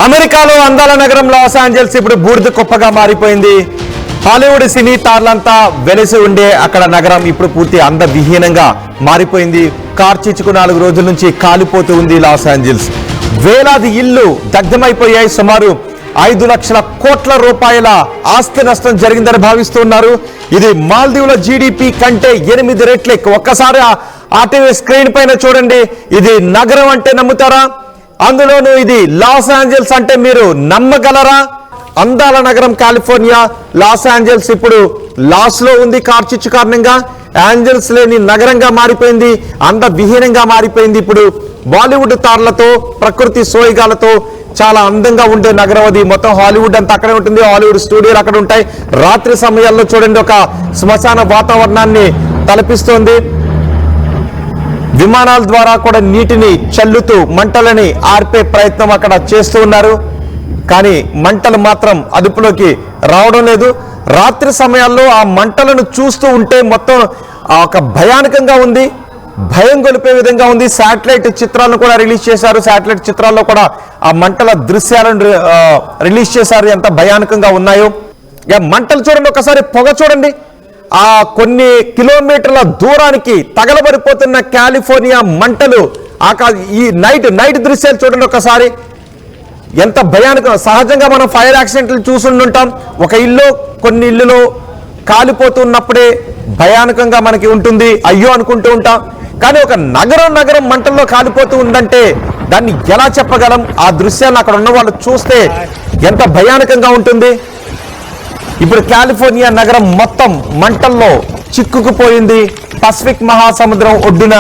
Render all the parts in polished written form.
అమెరికాలో అందాల నగరం లాస్ ఏంజల్స్ ఇప్పుడు బూడిద కుప్పగా మారిపోయింది. హాలీవుడ్ సినీ తారలంతా వెలిసి ఉండే అక్కడ నగరం ఇప్పుడు పూర్తి అందవిహీనంగా మారిపోయింది. కార్చిచ్చుకు 4 రోజుల నుంచి కాలిపోతూ ఉంది లాస్ ఏంజల్స్. వేలాది ఇళ్లు దగ్ధమైపోయాయి. సుమారు 5 లక్షల కోట్ల రూపాయల ఆస్తి నష్టం జరిగిందని భావిస్తున్నారు. ఇది మాల్దీవుల జీడిపి కంటే 8 రెట్లు ఎక్కువ. ఒక్కసారి ఆ టీవీ స్క్రీన్ పైన చూడండి. ఇది నగరం అంటే నమ్ముతారా? అందులోనూ ఇది లాస్ ఏంజల్స్ అంటే మీరు నమ్మగలరా? అందాల నగరం కాలిఫోర్నియా లాస్ ఏంజల్స్ ఇప్పుడు లాస్ లో ఉంది. కార్చిచ్చు కారణంగా ఏంజల్స్ లేని నగరంగా మారిపోయింది, అందవిహీనంగా మారిపోయింది. ఇప్పుడు బాలీవుడ్ తారలతో, ప్రకృతి సోయగాలతో చాలా అందంగా ఉండే నగరం అది. మొత్తం హాలీవుడ్ అంతా అక్కడే ఉంటుంది, హాలీవుడ్ స్టూడియోలు అక్కడ ఉంటాయి. రాత్రి సమయాల్లో చూడండి, ఒక శ్మశాన వాతావరణాన్ని తలపిస్తోంది. విమానాల ద్వారా కూడా నీటిని చల్లుతూ మంటలని ఆర్పే ప్రయత్నం అక్కడ చేస్తూ ఉన్నారు. కానీ మంటలు మాత్రం అదుపులోకి రావడం లేదు. రాత్రి సమయాల్లో ఆ మంటలను చూస్తూ ఉంటే మొత్తం ఒక భయానకంగా ఉంది, భయం గొలిపే విధంగా ఉంది. శాటిలైట్ చిత్రాలను కూడా రిలీజ్ చేశారు. శాటిలైట్ చిత్రాల్లో కూడా ఆ మంటల దృశ్యాలను రిలీజ్ చేశారు. ఎంత భయానకంగా ఉన్నాయో. మంటలు చూడండి, ఒకసారి పొగ చూడండి. ఆ కొన్ని కిలోమీటర్ల దూరానికి తగలబడిపోతున్న కాలిఫోర్నియా మంటలు. ఈ నైట్ దృశ్యాలు చూడండి ఒకసారి, ఎంత భయానకం. సహజంగా మనం ఫైర్ యాక్సిడెంట్లు చూస్తుంటాం. ఒక ఇల్లు, కొన్ని ఇల్లులో కాలిపోతున్నప్పుడే భయానకంగా మనకి ఉంటుంది, అయ్యో అనుకుంటూ ఉంటాం. కానీ ఒక నగరం మంటల్లో కాలిపోతూ ఉందంటే దాన్ని ఎలా చెప్పగలం? ఆ దృశ్యాన్ని అక్కడ ఉన్న వాళ్ళు చూస్తే ఎంత భయానకంగా ఉంటుంది. ఇప్పుడు కాలిఫోర్నియా నగరం మొత్తం మంటల్లో చిక్కుకుపోయింది. పసిఫిక్ మహాసముద్రం ఒడ్డున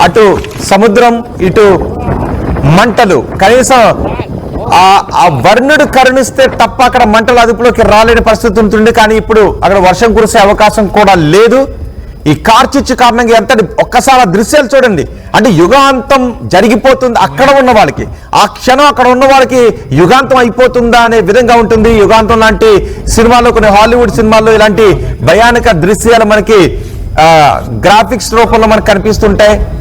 అటు సముద్రం, ఇటు మంటలు. కనీసం ఆ వర్ణుడు కరుణిస్తే తప్ప అక్కడ మంటలు అదుపులోకి రాలేని పరిస్థితి ఉంటుంది. కానీ ఇప్పుడు అక్కడ వర్షం కురిసే అవకాశం కూడా లేదు. ఈ కార్చిచ్చు కారణంగా ఎంత, ఒక్కసారి ఆ దృశ్యాలు చూడండి. అంటే యుగాంతం జరిగిపోతుంది అక్కడ ఉన్న వాళ్ళకి. ఆ క్షణం అక్కడ ఉన్న వాళ్ళకి యుగాంతం అయిపోతుందా అనే విధంగా ఉంటుంది. యుగాంతం లాంటి సినిమాల్లో, కొన్ని హాలీవుడ్ సినిమాల్లో ఇలాంటి భయానక దృశ్యాలు మనకి గ్రాఫిక్స్ రూపంలో మనకు కనిపిస్తుంటాయి.